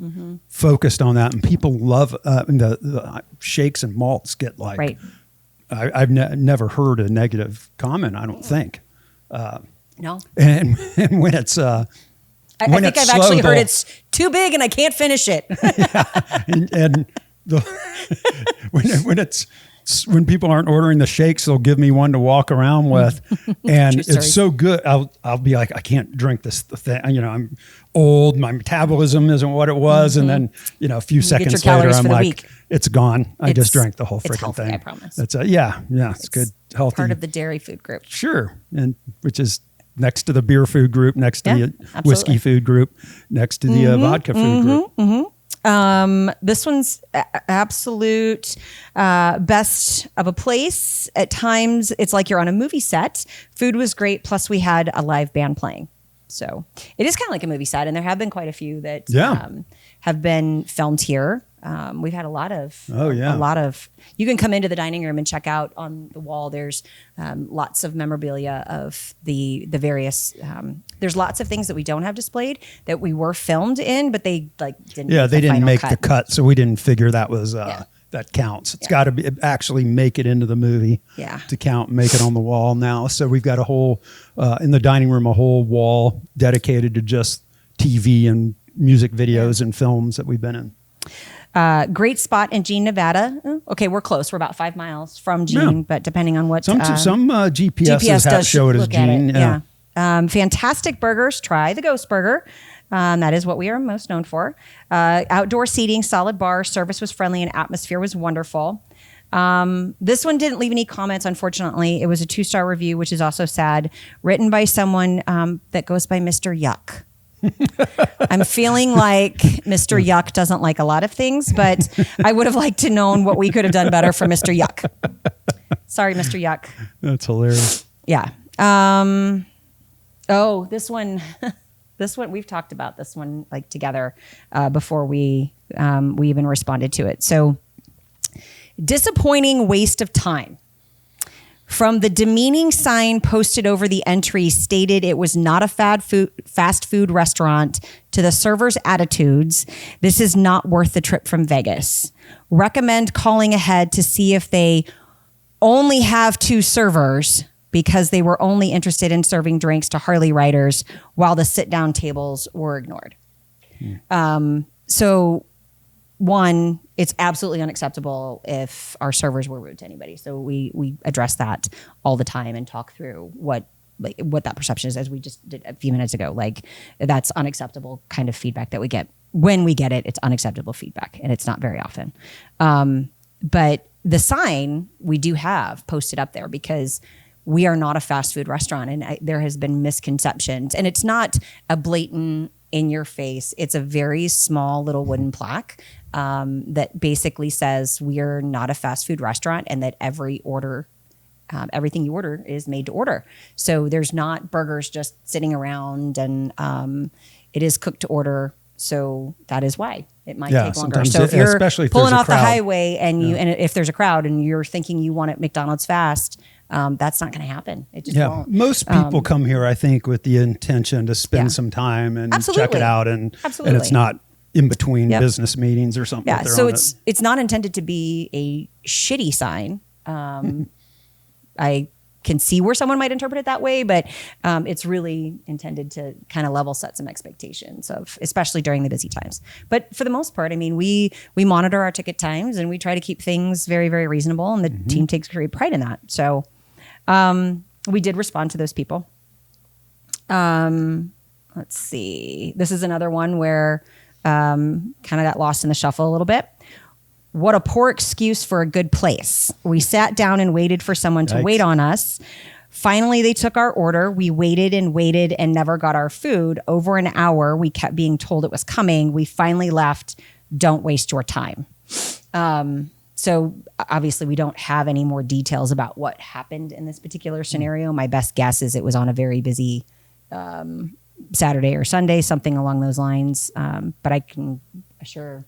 focused on that, and people love the shakes and malts get like. Right. I've never heard a negative comment. I don't think. No. And when it's I think I've actually heard it's too big and I can't finish it. and when people aren't ordering the shakes, they'll give me one to walk around with, and it's so good. I'll be like, I can't drink this thing. I'm old. My metabolism isn't what it was, and then a few seconds later, I'm like, it's gone. I just drank the whole freaking thing. I promise. It's it's good, healthy. Part of the dairy food group. Sure, and which is next to the beer food group, next to the whiskey food group, next to the vodka food group. This one's absolute best of a place. At times, it's like you're on a movie set. Food was great, plus we had a live band playing. So it is kind of like a movie set, and there have been quite a few that have been filmed here. We've had a lot of. You can come into the dining room and check out on the wall. There's lots of memorabilia of the various. There's lots of things that we don't have displayed that we were filmed in, but they didn't. Yeah, they didn't make the cut, so we didn't figure that was that counts. It's got to actually make it into the movie to count, and make it on the wall now. So we've got a whole in the dining room, a whole wall dedicated to just TV and music videos and films that we've been in. Great spot in Jean, Nevada. Okay, we're close. We're about 5 miles from Jean, but depending on what some GPS does show it as Jean. Fantastic burgers. Try the Ghost Burger. That is what we are most known for. Outdoor seating, solid bar. Service was friendly and atmosphere was wonderful. This one didn't leave any comments, unfortunately. It was a 2-star review, which is also sad. Written by someone that goes by Mr. Yuck. I'm feeling like Mr. Yuck doesn't like a lot of things, but I would have liked to known what we could have done better for Mr. Yuck. Sorry, Mr. Yuck. That's hilarious. Yeah. This one, we've talked about this one together before we even responded to it. So, disappointing waste of time. From the demeaning sign posted over the entry stated it was not a fast food restaurant to the server's attitudes, this is not worth the trip from Vegas. Recommend calling ahead to see if they only have 2 servers because they were only interested in serving drinks to Harley riders while the sit-down tables were ignored. So, one, it's absolutely unacceptable if our servers were rude to anybody. So we address that all the time and talk through what that perception is, as we just did a few minutes ago. That's unacceptable kind of feedback that we get. When we get it, it's unacceptable feedback, and it's not very often. But the sign we do have posted up there because we are not a fast food restaurant, and there has been misconceptions. And it's not a blatant in your face. It's a very small little wooden plaque that basically says we're not a fast food restaurant, and that everything you order is made to order. So there's not burgers just sitting around, and it is cooked to order. So that is why it might take longer. So if you're pulling off the highway and if there's a crowd and you're thinking you want it McDonald's fast, that's not going to happen. It just won't. Most people come here, I think, with the intention to spend some time and check it out, and it's not in between business meetings or something. Yeah, so it's not intended to be a shitty sign. I can see where someone might interpret it that way, but it's really intended to kind of level set some expectations of, especially during the busy times. But for the most part, I mean, we monitor our ticket times and we try to keep things very, very reasonable, and the team takes great pride in that. So we did respond to those people. Let's see. This is another one where kind of got lost in the shuffle a little bit. What a poor excuse for a good place. We sat down and waited for someone to wait on us. Finally, they took our order. We waited and never got our food. Over an hour, we kept being told it was coming. We finally left. Don't waste your time. So obviously we don't have any more details about what happened in this particular scenario. My best guess is it was on a very busy Saturday or Sunday, something along those lines. But I can assure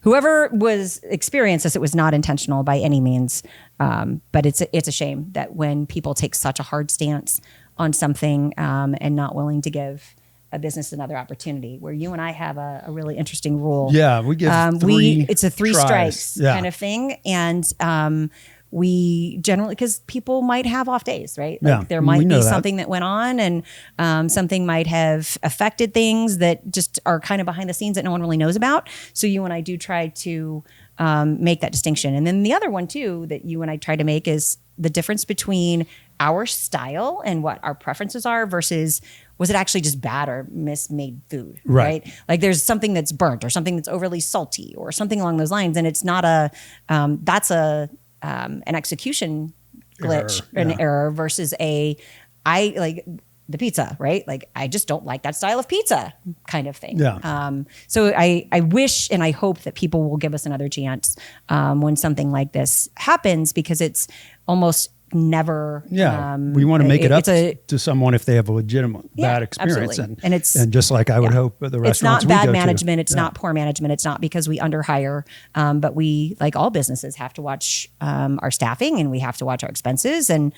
whoever was experienced this, it was not intentional by any means. But it's a shame that when people take such a hard stance on something and not willing to give a business another opportunity, where you and I have a really interesting rule. Yeah, we give it's a three tries. strikes kind of thing. And we generally, because people might have off days, right? Like there might be something that went on, and something might have affected things that just are kind of behind the scenes that no one really knows about. So you and I do try to make that distinction. And then the other one too that you and I try to make is the difference between our style and what our preferences are versus was it actually just bad or mismade food, right? Like there's something that's burnt or something that's overly salty or something along those lines, and it's not that's an execution glitch, an error versus I like the pizza, right? Like I just don't like that style of pizza kind of thing. Yeah. So I wish and I hope that people will give us another chance when something like this happens, because it's almost never. Yeah. We want to make it up to someone if they have a legitimate bad experience. And just like I would hope the restaurants it's not we bad go management. to. It's not poor management. It's not because we underhire. But we, like all businesses, have to watch our staffing, and we have to watch our expenses. And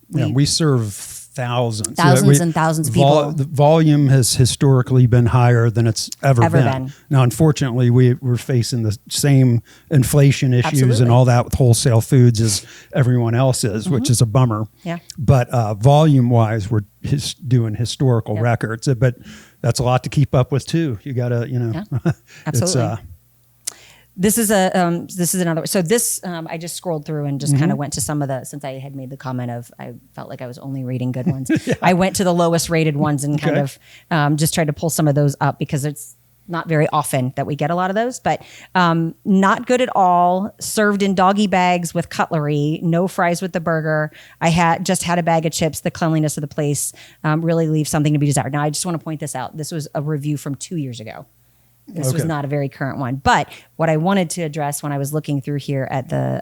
we serve thousands and thousands of people. The volume has historically been higher than it's ever been. Now, unfortunately, we're facing the same inflation issues and all that with wholesale foods as everyone else is, which is a bummer. Yeah. But volume-wise, we're doing historical records. But that's a lot to keep up with too. You got to, Absolutely. This is another. So this, I just scrolled through and just kind of went to some of since I had made the comment of, I felt like I was only reading good ones. I went to the lowest rated ones and kind of just tried to pull some of those up, because it's not very often that we get a lot of those, but not good at all. Served in doggy bags with cutlery, no fries with the burger. I had a bag of chips. The cleanliness of the place really leaves something to be desired. Now, I just want to point this out. This was a review from 2 years ago. This was not a very current one. But what I wanted to address when I was looking through here at the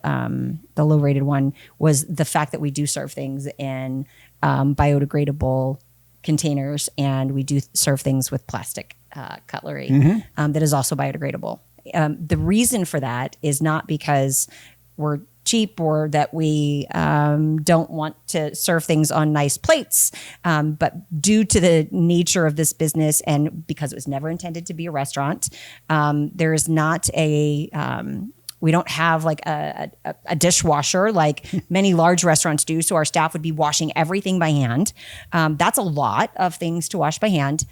low rated one was the fact that we do serve things in biodegradable containers, and we do serve things with plastic cutlery that is also biodegradable. The reason for that is not because we're cheap or that we don't want to serve things on nice plates, but due to the nature of this business and because it was never intended to be a restaurant, there is not we don't have like a dishwasher like many large restaurants do. So our staff would be washing everything by hand. That's a lot of things to wash by hand.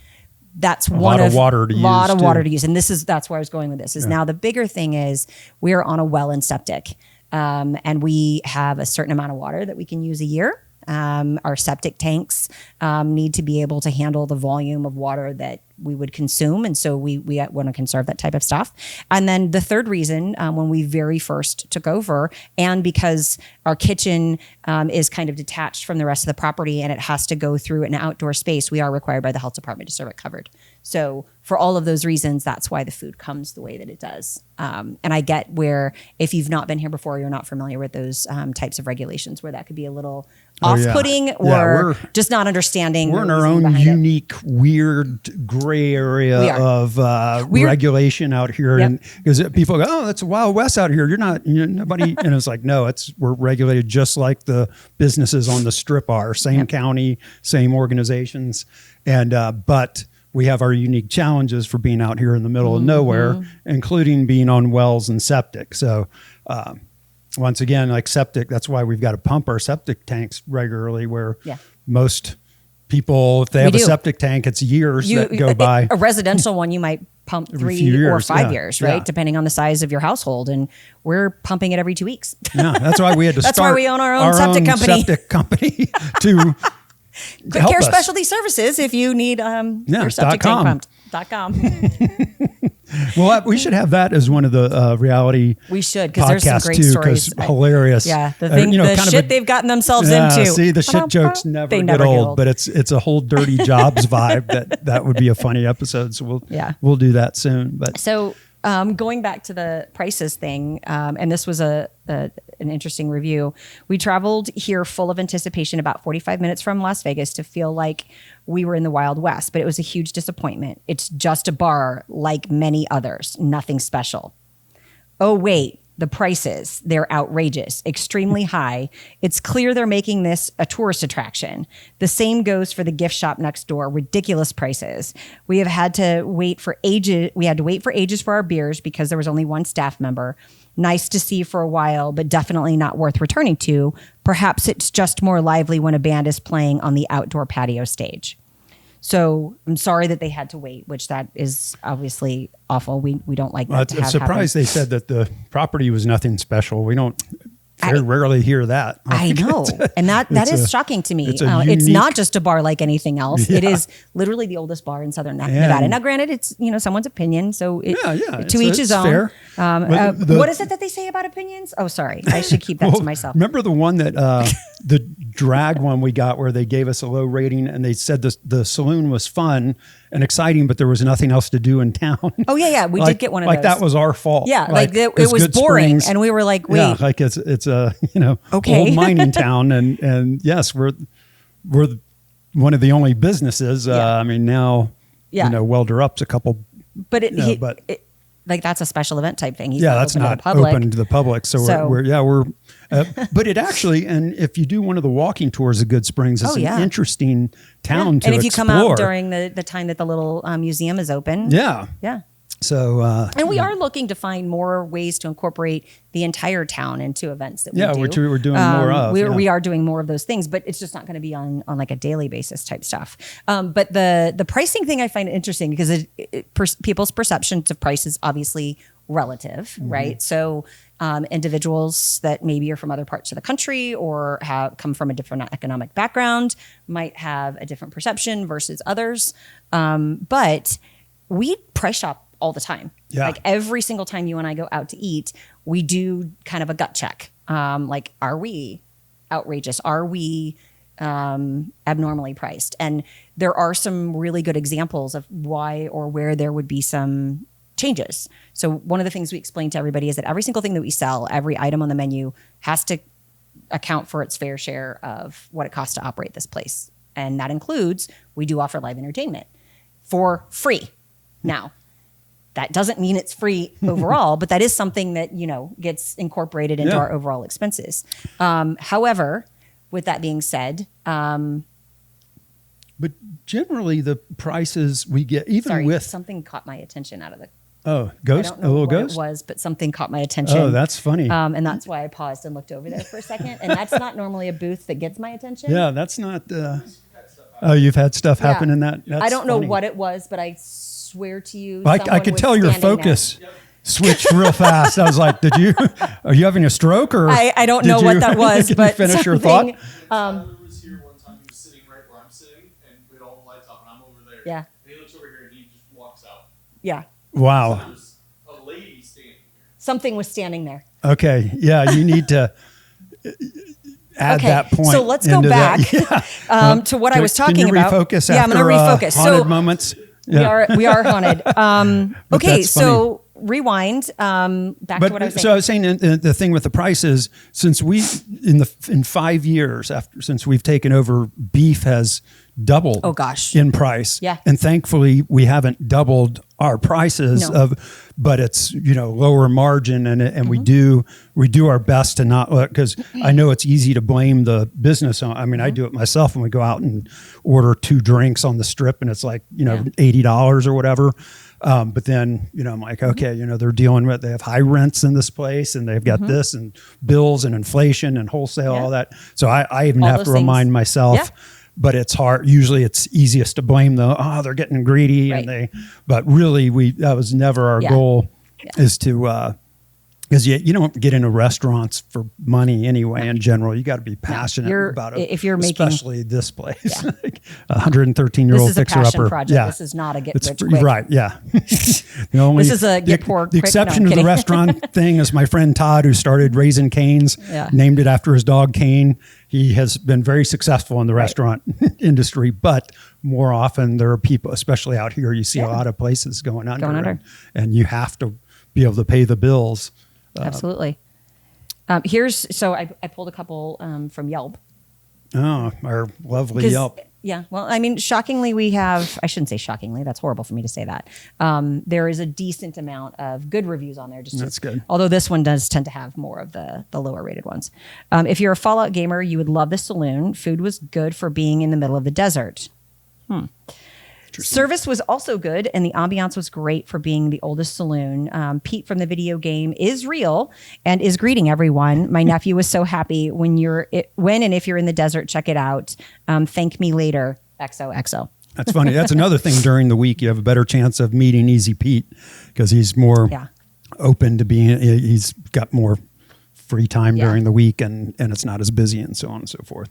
That's a lot of water to use. And that's where I was going with this is now the bigger thing is we're on a well and septic. And we have a certain amount of water that we can use a year. Our septic tanks need to be able to handle the volume of water that we would consume. And so we want to conserve that type of stuff. And then the third reason, when we very first took over, and because our kitchen is kind of detached from the rest of the property and it has to go through an outdoor space, we are required by the health department to serve it covered. So for all of those reasons, that's why the food comes the way that it does. And I get where if you've not been here before, you're not familiar with those types of regulations, where that could be a little off-putting or just not understanding. We're in our own unique, weird, gray area of regulation out here. And because people go, oh, that's a Wild West out here. You're nobody. And it's like, no, we're regulated just like the businesses on the strip are. Same county, same organizations. And, but we have our unique challenges for being out here in the middle of nowhere, including being on wells and septic. So, once again, like septic, that's why we've got to pump our septic tanks regularly, where most people, if they have a septic tank, it's years that go by. A residential one, you might pump 3 or 5 years, right? Depending on the size of your household. And we're pumping it every 2 weeks. That's why we had to that's start why we own our own septic company to Quick Care Specialty Services if you need your septic tank pumped. .com. Well, we should have that as one of the reality. We should, because there's some great stories. Hilarious. The shit they've gotten themselves into. See, the shit jokes never get old, but it's a whole dirty jobs vibe. That would be a funny episode. So we'll do that soon. But so going back to the prices thing, and this was an interesting review. We traveled here full of anticipation, about 45 minutes from Las Vegas, to feel like we were in the Wild West, but it was a huge disappointment. It's just a bar like many others, nothing special. Oh, wait, the prices, they're outrageous, extremely high. It's clear they're making this a tourist attraction. The same goes for the gift shop next door, ridiculous prices. We have had to wait for ages. We had to wait for ages for our beers because there was only one staff member. Nice to see for a while, but definitely not worth returning to. Perhaps it's just more lively when a band is playing on the outdoor patio stage. So I'm sorry that they had to wait, which that is obviously awful. We don't like that to have happen. I'm surprised they said that the property was nothing special. We don't very rarely hear that. I know. And that is shocking to me. It's not just a bar like anything else. Yeah. It is literally the oldest bar in Southern Nevada. Now, granted, it's someone's opinion. So to each his own. Fair. What is it that they say about opinions? Oh, sorry. I should keep that to myself. Remember the one that the drag one we got where they gave us a low rating and they said the saloon was fun and exciting, but there was nothing else to do in town. Oh, yeah. We did get one of those. Like that was our fault. Yeah. It was boring. And we were like, wait. Yeah, like it's a, okay. old mining town. And yes, we're one of the only businesses. I mean, now, Welder Up's a couple. But like that's a special event type thing. He's that's not open to the public. So we're but it actually, and if you do one of the walking tours of Good Springs, it's an interesting town to explore. And if you come out during the time that the little museum is open. Yeah. Yeah. So, and we are looking to find more ways to incorporate the entire town into events that we do. Which we're doing more of. We are doing more of those things, but it's just not going to be on like a daily basis type stuff. But the pricing thing I find interesting because people's perceptions of price is obviously relative, right? So individuals that maybe are from other parts of the country or have come from a different economic background might have a different perception versus others. But we price shop all the time. Yeah. Like every single time you and I go out to eat, we do kind of a gut check. Like, are we outrageous? Are we abnormally priced? And there are some really good examples of why or where there would be some changes. So one of the things we explain to everybody is that every single thing that we sell, every item on the menu has to account for its fair share of what it costs to operate this place. And that includes, we do offer live entertainment for free. Now, that doesn't mean it's free overall, but that is something that, gets incorporated into our overall expenses. However, with that being said, but generally the prices we get, with something caught my attention out of the. Oh, ghost? I don't know a little what ghost? it was, but something caught my attention. Oh, that's funny. And that's why I paused and looked over there for a second. And that's not normally a booth that gets my attention. Yeah, that's not. Oh, you've had stuff happen in that. That's I don't know funny. what it was, but I swear to you, I could tell your focus switched real fast. I was like, are you having a stroke or? I don't know what that was, but finish your thought. Was here one time. He was sitting right where I'm sitting, and we had all the lights off, and I'm over there. Yeah. And he looks over here, and he just walks out. Yeah. Wow. So there's a lady standing here. Something was standing there. Okay. Yeah, you need to add that point. So let's go back to what I was talking about. Refocus I'm going to refocus. Haunted moments. Yeah. We are haunted. Okay, so rewind back to what I was saying. So I was saying the thing with the prices, since in 5 years since we've taken over, beef has doubled in price. Yeah. And thankfully we haven't doubled our prices but it's, lower margin and we do our best to not because I know it's easy to blame the business. I mean, I do it myself when we go out and order 2 drinks on the strip and it's like, $80 or whatever. But then, I'm like, okay, they're dealing with, they have high rents in this place and they've got this and bills and inflation and wholesale, all that. So I even have to remind myself, but it's hard. Usually it's easiest to blame they're getting greedy but really that was never our goal is to, because you don't get into restaurants for money anyway. In general, you got to be passionate about it. If you're making, especially this place, like 113-year-old fixer-upper. This is a passion project. Yeah. This is not a get rich quick. Right? Yeah. This is a get poor quick. The exception to the restaurant thing is my friend Todd, who started Raising Cane's, named it after his dog Cane. He has been very successful in the restaurant industry, but more often there are people, especially out here, you see a lot of places going under. And you have to be able to pay the bills. Absolutely. I pulled a couple from Yelp. Oh, our lovely Yelp. Yeah. Well, I mean, shockingly, we have, I shouldn't say shockingly, that's horrible for me to say that. There is a decent amount of good reviews on there. That's good. Although this one does tend to have more of the lower rated ones. If you're a Fallout gamer, you would love the Saloon. Food was good for being in the middle of the desert. Service was also good, and the ambiance was great for being the oldest saloon. Pete from the video game is real and is greeting everyone. My nephew was so happy when and if you're in the desert, check it out. Thank me later, XOXO. That's funny. That's another thing during the week. You have a better chance of meeting Easy Pete because he's more open to being, he's got more free time during the week and it's not as busy and so on and so forth.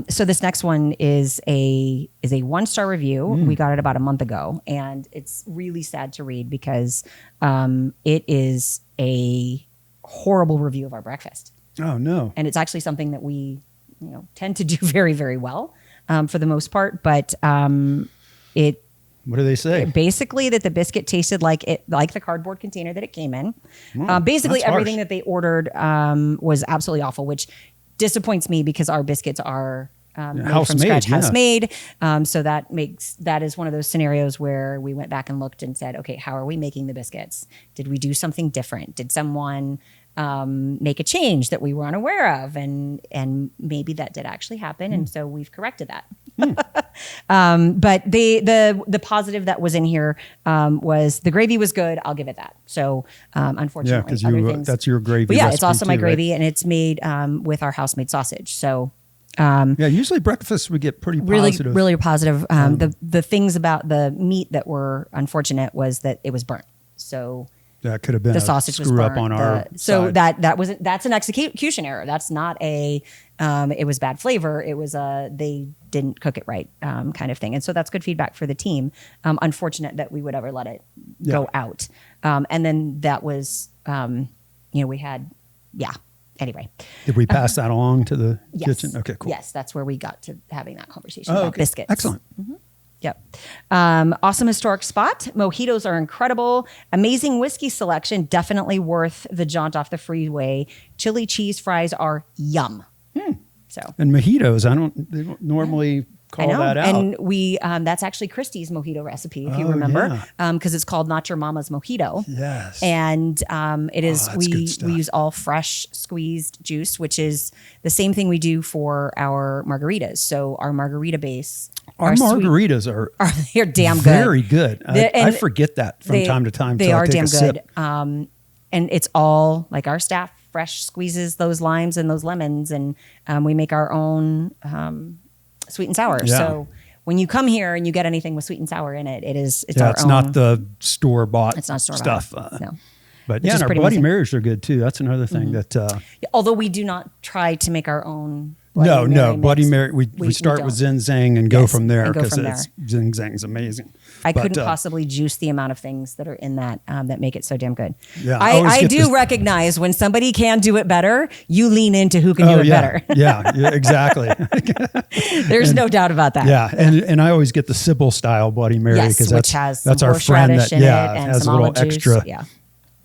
So this next one is a 1-star review. We got it about a month ago, and it's really sad to read because it is a horrible review of our breakfast. Oh no! And it's actually something that we tend to do very, very well for the most part. But what do they say? Basically, that the biscuit tasted like the cardboard container that it came in. Basically, everything that they ordered was absolutely awful, which disappoints me because our biscuits are made from scratch, house-made. So that is one of those scenarios where we went back and looked and said, okay, how are we making the biscuits? Did we do something different? Did someone make a change that we were unaware of? And maybe that did actually happen, and so we've corrected that. But the positive that was in here was the gravy was good. I'll give it that. So unfortunately, because that's your gravy. But yeah, it's also my gravy, right? And it's made with our house-made sausage. So usually breakfast we get pretty positive. Really positive. The things about the meat that were unfortunate was that it was burnt. So that could have been the sausage screw was burnt. up on our so side. that's an execution error. That's not it was bad flavor. It was they didn't cook it right kind of thing. And so that's good feedback for the team. Unfortunate that we would ever let it go out. And then that was we had anyway. Did we pass that along to the kitchen? Okay, cool. Yes, that's where we got to having that conversation about biscuits. Excellent. Mm-hmm. Yep. Awesome historic spot. Mojitos are incredible. Amazing whiskey selection. Definitely worth the jaunt off the freeway. Chili cheese fries are yum. So and mojitos, they don't normally call that out. And we that's actually Christy's mojito recipe, if you remember, because it's called Not Your Mama's Mojito. Yes. And it is we use all fresh squeezed juice, which is the same thing we do for our margaritas. So our margarita base. Our margaritas they're damn good. Very good. I forget that from time to time. They are damn good. And it's all like our staff fresh squeezes those limes and those lemons, and we make our own sweet and sour. Yeah. So when you come here and you get anything with sweet and sour in it, it's our own. It's not the store bought stuff. No. But and our Bloody Marys are good too. That's another thing that. Although we do not try to make our own. Bloody Mary. We start with Zing Zang and go from there because Zing Zang's amazing. I couldn't possibly juice the amount of things that are in that that make it so damn good. Yeah, I do recognize when somebody can do it better, you lean into who can do it better. yeah, exactly. There's no doubt about that. Yeah, and I always get the Sybil style Bloody Mary because that's our friend that has a little extra. Yeah,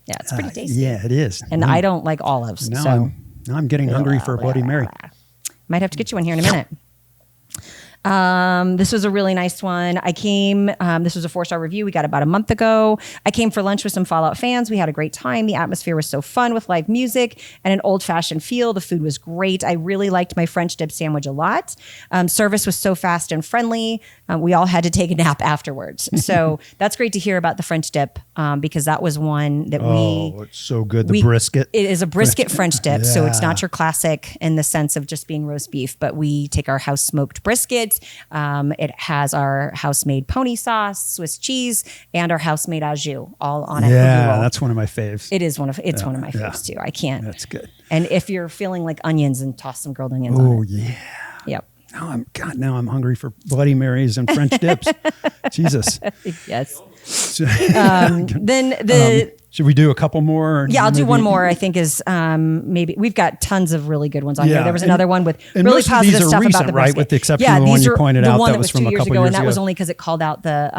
it's pretty tasty. Yeah, it is. And I don't like olives. Now I'm getting hungry for a Bloody Mary. Might have to get you one here in a minute. This was a really nice one. This was a 4-star review. We got about a month ago. I came for lunch with some Fallout fans. We had a great time. The atmosphere was so fun with live music and an old fashioned feel. The food was great. I really liked my French dip sandwich a lot. Service was so fast and friendly. We all had to take a nap afterwards. So that's great to hear about the French dip because that was one that it's so good. The brisket. It is a brisket French dip. So it's not your classic in the sense of just being roast beef, but we take our house smoked brisket. It has our house-made pony sauce, Swiss cheese, and our house-made au jus all on it. Yeah, that's one of my faves. It is one of my faves too. I can't. That's good. And if you're feeling like onions, and toss some grilled onions on it. Oh yeah. Yep. Now I'm hungry for Bloody Marys and French dips. Jesus. Yes. Then Should we do a couple more? Yeah, I'll do Maybe- one more. I think is maybe we've got tons of really good ones on Yeah, here. There was and- another one with and really most of positive these are stuff recent, about the right? brisket. With the exception of the one these you are pointed the out one that was from 2 a years couple ago, and years that was ago. only because it called out the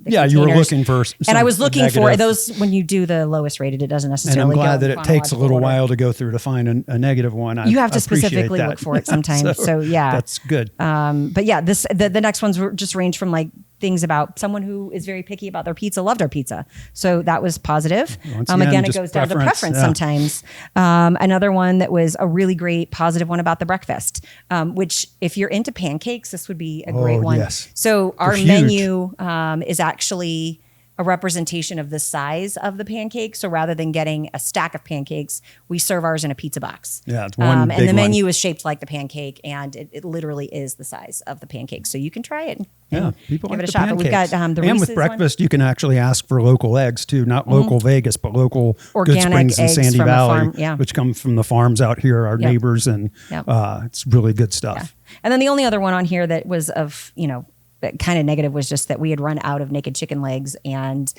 Yeah, you were containers. looking for and I some was looking for negative. those when you do the lowest rated. It doesn't And necessarily. I'm glad go that in it takes a little chronological order. while to go through to find a negative one. You have to appreciate specifically that. look for it sometimes. So yeah, that's good. But yeah, the next ones were just range from like things about someone who is very picky about their pizza, loved our pizza. So that was positive. Once Again, again, it just goes down to preference, preference yeah. sometimes. Another one that was a really great positive one about the breakfast, which if you're into pancakes, this would be a great one. Yes. So our huge. menu is actually a representation of the size of the pancake. So rather than getting a stack of pancakes, we serve ours in a pizza box. Yeah, it's one big and the one. menu is shaped like the pancake, and it literally is the size of the pancake. So you can try it. Yeah, and people give like it a the shot. But we've got pancakes. the and Reese's with breakfast, you can actually ask for local eggs too, not local Vegas, but local Good Organic Springs and eggs Sandy from a Valley, farm, yeah. which come from the farms out here, our Yep. neighbors, and Yep. it's really good stuff. And then the only other one on here that was of, kind of negative was just that we had run out of naked chicken legs, and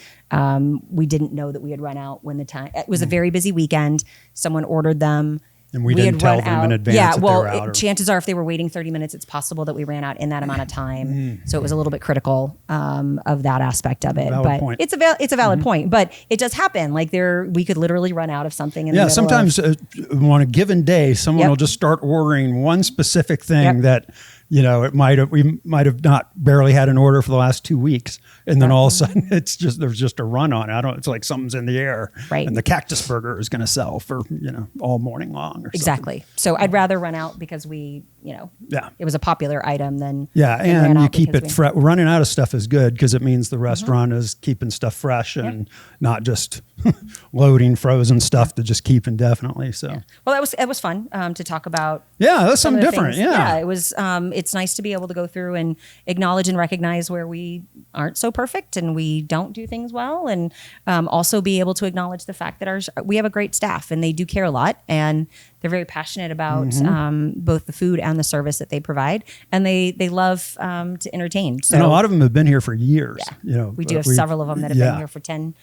we didn't know that we had run out when the time. It was a very busy weekend. Someone ordered them. And we didn't had tell run them out. in advance Yeah, that they well, were out, or- chances are if they were waiting 30 minutes, it's possible that we ran out in that amount of time. So it was a little bit critical of that aspect of it. Valid but point. it's a valid point. But it does happen. Like we could literally run out of something. In the Yeah, middle sometimes of, on a given day, someone Yep. will just start ordering one specific thing Yep. that we might have not barely had an order for the last 2 weeks, and then all of a sudden there's just a run on it. It's like something's in the air, Right. And the cactus burger is going to sell for all morning long, or exactly. So I'd rather run out because we, Yeah. it was a popular item than Yeah, than ran and you out keep because it we- fresh. Running out of stuff is good because it means the restaurant is keeping stuff fresh and not just loading frozen stuff to just keep indefinitely. So Well, that was fun to talk about. that's some something of the different. things. Yeah. It was. It's nice to be able to go through and acknowledge and recognize where we aren't so perfect and we don't do things well, and also be able to acknowledge the fact that we have a great staff and they do care a lot and they're very passionate about both the food and the service that they provide, and they love to entertain. So And a lot of them have been here for years. we do have several of them that have been here for 10,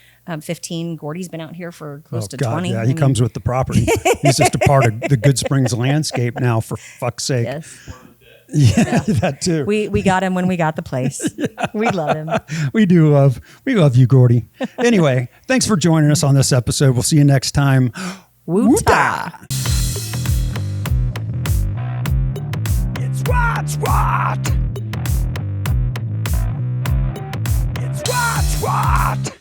15. Gordy's been out here for close to 20. Yeah, I he mean, comes with the property. He's just a part of the Good Springs landscape now, for fuck's sake. Yes. Yeah, that too. We got him when we got the place. We love him. We love you, Gordy. Anyway, thanks for joining us on this episode. We'll see you next time. Woota. It's what? It's what?